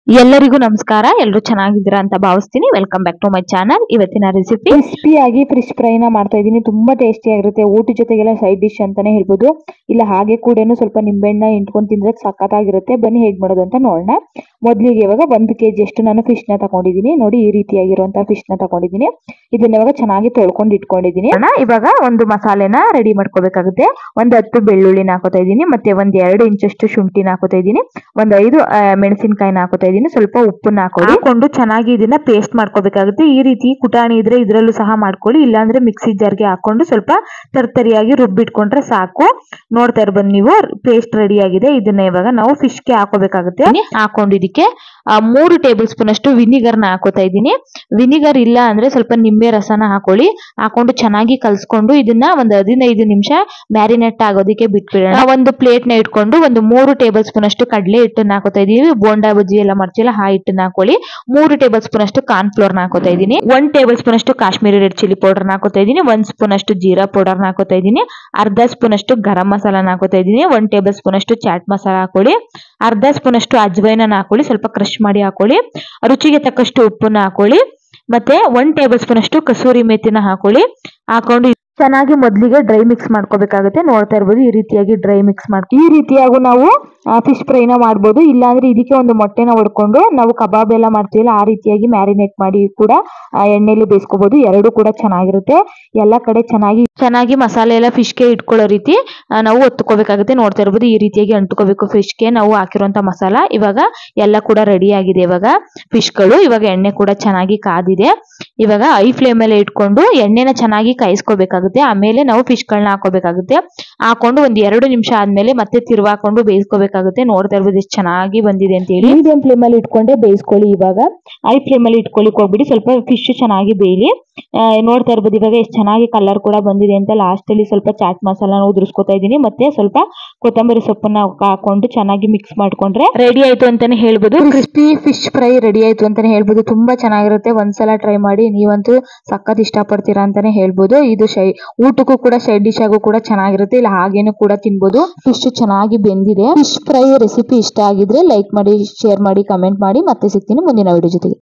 ಎಲ್ಲರಿಗೂ ನಮಸ್ಕಾರ. ಎಲ್ಲರೂ ಚೆನ್ನಾಗಿದ್ದೀರಾ ಅಂತ ಭಾವಿಸ್ತೀನಿ. Welcome back to my channel. ಇವತ್ತಿನ ರೆಸಿಪಿ ಕ್ರಿಸ್ಪಿಯಾಗಿ ಫಿಶ್ ಫ್ರೈನ ಮಾಡ್ತಾ ಇದ್ದೀನಿ. ತುಂಬಾ ಟೇಸ್ಟಿ ಆಗಿರುತ್ತೆ. ಊಟ ಜೊತೆಗೆಲ್ಲ ಸೈಡ್ ಡಿಶ್ ಅಂತಾನೆ ಹೇಳ್ಬೋದು. ಇಲ್ಲ ಹಾಗೆ ಕೂಡ ಸ್ವಲ್ಪ ನಿಂಬೆಹಣ್ಣ ಇಂಟ್ಕೊಂಡು ತಿಂದ್ರೆ ಸಖತ್ತಾಗಿರುತ್ತೆ. ಬನ್ನಿ ಹೇಗೆ ಮಾಡೋದು ಅಂತ ನೋಡೋಣ. ಮೊದಲಿಗೆ ಇವಾಗ 1 kg ಅಷ್ಟು ನಾನು ಫಿಶ್ ನ ತಗೊಂಡಿದ್ದೀನಿ. ನೋಡಿ ಈ ರೀತಿಯಾಗಿರುವಂತಹ ಫಿಶ್ ನ ತಗೊಂಡಿದ್ದೀನಿ. ಇದನ್ನ ಇವಾಗ ಚೆನ್ನಾಗಿ ತೊಳ್ಕೊಂಡು ಇಟ್ಕೊಂಡಿದ್ದೀನಿ. ಇವಾಗ ಒಂದು ಮಸಾಲೆನ ರೆಡಿ ಮಾಡ್ಕೋಬೇಕಾಗುತ್ತೆ. ಒಂದು 10 ಬೆಳ್ಳುಳ್ಳಿನ ಹಾಕೋತಾ ಇದ್ದೀನಿ, ಮತ್ತೆ ಒಂದು 2 ಇಂಚಷ್ಟು ಶುಂಠಿನ ಹಾಕೋತಾ ಇದ್ದೀನಿ, ಒಂದು 5 ಮೆಣಸಿನಕಾಯಿನ ಹಾಕೋತಾ ಇದ್ದೀನಿ, ಸ್ವಲ್ಪ ಉಪ್ಪನ್ನ ಹಾಕೊಂಡು ಚೆನ್ನಾಗಿ ಇದನ್ನ ಪೇಸ್ಟ್ ಮಾಡ್ಕೋಬೇಕಾಗುತ್ತೆ. ಈ ರೀತಿ ಕುಟಾಣಿ ಇದ್ರೆ ಇದ್ರಲ್ಲೂ ಸಹ ಮಾಡ್ಕೊಳ್ಳಿ, ಇಲ್ಲಾಂದ್ರೆ ಮಿಕ್ಸಿ ಜಾರ್ಗೆ ಹಾಕೊಂಡು ಸ್ವಲ್ಪ ತರ್ತರಿಯಾಗಿ ರುಬ್ಬಿಟ್ಕೊಂಡ್ರೆ ಸಾಕು. ನೋಡ್ತಾ ಇರ್ಬೋದು ನೀವು, ಪೇಸ್ಟ್ ರೆಡಿ ಆಗಿದೆ. ಇದನ್ನ ಇವಾಗ ನಾವು ಫಿಶ್ಗೆ ಹಾಕೋಬೇಕಾಗುತ್ತೆ. ಹಾಕೊಂಡು ಇದಕ್ಕೆ 3 ಟೇಬಲ್ ಸ್ಪೂನ್ ಅಷ್ಟು ವಿನಿಗರ್ನ ಹಾಕೋತಾ ಇದ್ದೀನಿ. ವಿನಿಗರ್ ಇಲ್ಲ ಅಂದ್ರೆ ಸ್ವಲ್ಪ ನಿಂಬೆ ರಸನ ಹಾಕೊಂಡು ಚೆನ್ನಾಗಿ ಕಲ್ಸ್ಕೊಂಡು ಇದನ್ನ ಒಂದು 15 ನಿಮಿಷ ಮ್ಯಾರಿನೇಟ್ ಆಗೋದಕ್ಕೆ ಬಿಟ್ಬಿಡೋಣ. ಒಂದು ಪ್ಲೇಟ್ ನ ಇಟ್ಕೊಂಡು ಒಂದು 3 ಟೇಬಲ್ ಸ್ಪೂನ್ ಅಷ್ಟು ಕಡಲೆ ಹಿಟ್ಟನ್ನ ಹಾಕೋತಾ ಇದೀವಿ. ಬೋಂಡಾ ಬಜ್ಜಿ ಎಲ್ಲ ಮಾಡ್ತೀವಲ್ಲ ಆ ಹಿಟ್ಟನ್ನ ಹಾಕೊಳ್ಳಿ. 3 ಟೇಬಲ್ ಸ್ಪೂನ್ ಅಷ್ಟು ಕಾರ್ನ್ ಫ್ಲೋರ್ ನ ಹಾಕೋತಾ ಇದ್ದೀನಿ. 1 ಟೇಬಲ್ ಸ್ಪೂನ್ ಅಷ್ಟು ಕಾಶ್ಮೀರಿ ರೆಡ್ ಚಿಲ್ಲಿ ಪೌಡರ್ ನ ಹಾಕೋತಾ ಇದ್ದೀನಿ. 1 ಸ್ಪೂನ್ ಅಷ್ಟು ಜೀರಾ ಪೌಡರ್ ನ ಹಾಕೋತಾ ಇದ್ದೀನಿ. ಅರ್ಧ ಸ್ಪೂನ್ ಅಷ್ಟು ಗರಂ ಮಸಾಲಾನ ಹಾಕೋತಾ ಇದ್ದೀನಿ. 1 ಟೇಬಲ್ ಸ್ಪೂನ್ ಅಷ್ಟು ಚಾಟ್ ಮಸಾಲ ಹಾಕೊಳ್ಳಿ. ಅರ್ಧ ಸ್ಪೂನ್ ಅಷ್ಟು ಅಜ್ವೈನ ಹಾಕೊಳ್ಳಿ, ಸ್ವಲ್ಪ ಕ್ರಶ್ ಮಾಡಿ ಹಾಕೊಳ್ಳಿ. ರುಚಿಗೆ ತಕ್ಕಷ್ಟು ಉಪ್ಪನ್ನ ಹಾಕೊಳ್ಳಿ. ಮತ್ತೆ 1 ಟೇಬಲ್ ಸ್ಪೂನ್ ಅಷ್ಟು ಕಸೂರಿ ಮೇಥಿನ ಹಾಕೊಂಡು ಚೆನ್ನಾಗಿ ಮೊದಲಿಗೆ ಡ್ರೈ ಮಿಕ್ಸ್ ಮಾಡ್ಕೋಬೇಕಾಗುತ್ತೆ. ನೋಡ್ತಾ ಇರ್ಬೋದು ಈ ರೀತಿಯಾಗಿ ಡ್ರೈ ಮಿಕ್ಸ್ ಈ ರೀತಿಯಾಗಿ ನಾವು ಫಿಶ್ ಫ್ರೈನ ಮಾಡ್ಬೋದು. ಇಲ್ಲಾಂದ್ರೆ ಇದಕ್ಕೆ ಒಂದು ಮೊಟ್ಟೆನ ಹೊಡ್ಕೊಂಡು ನಾವು ಕಬಾಬ್ ಎಲ್ಲ ಮಾಡ್ತೀವಲ್ಲ ಆ ರೀತಿಯಾಗಿ ಮ್ಯಾರಿನೇಟ್ ಮಾಡಿ ಕೂಡ ಎಣ್ಣೆಲಿ ಬೇಯಿಸ್ಕೋಬಹುದು. ಎರಡು ಕೂಡ ಚೆನ್ನಾಗಿರುತ್ತೆ. ಎಲ್ಲ ಕಡೆ ಚೆನ್ನಾಗಿ ಮಸಾಲೆ ಎಲ್ಲ ಫಿಶ್ಗೆ ಇಟ್ಕೊಳ್ಳೋ ರೀತಿ ನಾವು ಒತ್ತುಕೋಬೇಕಾಗುತ್ತೆ. ನೋಡ್ತಾ ಇರ್ಬೋದು ಈ ರೀತಿಯಾಗಿ ಅಂಟ್ಕೋಬೇಕು ಫಿಶ್ಗೆ ನಾವು ಹಾಕಿರುವಂತ ಮಸಾಲ. ಇವಾಗ ಎಲ್ಲ ಕೂಡ ರೆಡಿ ಆಗಿದೆ. ಇವಾಗ ಫಿಶ್ಗಳು ಇವಾಗ ಎಣ್ಣೆ ಕೂಡ ಚೆನ್ನಾಗಿ ಕಾದಿದೆ. ಇವಾಗ ಐ ಫ್ಲೇಮ್ ಮೇಲೆ ಇಟ್ಕೊಂಡು ಎಣ್ಣೆನ ಚೆನ್ನಾಗಿ ಕಾಯಿಸ್ಕೋಬೇಕಾಗುತ್ತೆ. ಆಮೇಲೆ ನಾವು ಫಿಶ್ಗಳನ್ನ ಹಾಕೋಬೇಕಾಗುತ್ತೆ. ಹಾಕೊಂಡು ಒಂದ್ 2 ನಿಮಿಷ ಆದ್ಮೇಲೆ ಮತ್ತೆ ತಿರುವಾಕೊಂಡು ಬೇಯಿಸ್ಕೋಬೇಕಾಗುತ್ತೆ. ನೋಡ್ತಾ ಇರ್ಬೋದು ಎಷ್ಟು ಚೆನ್ನಾಗಿ ಬಂದಿದೆ ಅಂತ ಹೇಳಿ. ಮೀಡಿಯಂ ಫ್ಲೇಮ್ ಅಲ್ಲಿ ಇಟ್ಕೊಂಡೆ ಬೇಯಿಸ್ಕೊಳ್ಳಿ. ಇವಾಗ ಐ ಫ್ಲೇಮ್ ಅಲ್ಲಿ ಇಟ್ಕೊಳ್ಳಿಕ್ ಹೋಗ್ಬಿಡಿ, ಸ್ವಲ್ಪ ಫಿಶ್ ಚೆನ್ನಾಗಿ ಬೇಯಲಿ. ನೋಡ್ತಾ ಇರ್ಬೋದು ಇವಾಗ ಎಷ್ಟು ಚೆನ್ನಾಗಿ ಕಲರ್ ಕೂಡ ಬಂದಿದೆ ಅಂತ. ಲಾಸ್ಟ್ ಅಲ್ಲಿ ಸ್ವಲ್ಪ ಚಾಟ್ ಮಸಾಲ ಉದುರಿಸ್ಕೊತಾ ಇದ್ದೀನಿ, ಮತ್ತೆ ಸ್ವಲ್ಪ ಕೊತ್ತಂಬರಿ ಸೊಪ್ಪನ್ನ ಹಾಕೊಂಡು ಚೆನ್ನಾಗಿ ಮಿಕ್ಸ್ ಮಾಡ್ಕೊಂಡ್ರೆ ರೆಡಿ ಆಯ್ತು ಅಂತಾನೆ ಹೇಳ್ಬೋದು. ಕ್ರಿಸ್ಪಿ ಫಿಶ್ ಫ್ರೈ ರೆಡಿ ಆಯ್ತು ಅಂತಾನೆ ಹೇಳ್ಬೋದು. ತುಂಬಾ ಚೆನ್ನಾಗಿರುತ್ತೆ. ಒಂದ್ಸಲ ಟ್ರೈ ಮಾಡಿ, ನೀವಂತೂ ಸಖತ್ ಇಷ್ಟಪಡ್ತೀರಾ ಅಂತಾನೆ ಹೇಳ್ಬೋದು. ಇದು ಊಟಕ್ಕೂ ಕೂಡ ಸೈಡ್ ಡಿಶ್ ಆಗು ಕೂಡ ಚೆನ್ನಾಗಿರುತ್ತೆ. ಇಲ್ಲ ಹಾಗೇನು ಕೂಡ ತಿನ್ಬೋದು. ಫಿಶ್ ಚೆನ್ನಾಗಿ ಬೆಂದಿದೆ. ಫಿಶ್ ಫ್ರೈ ರೆಸಿಪಿ ಇಷ್ಟ ಆಗಿದ್ರೆ ಲೈಕ್ ಮಾಡಿ, ಶೇರ್ ಮಾಡಿ, ಕಮೆಂಟ್ ಮಾಡಿ. ಮತ್ತೆ ಸಿಗ್ತೀನಿ ಮುಂದಿನ ವಿಡಿಯೋ ಜೊತೆಗೆ.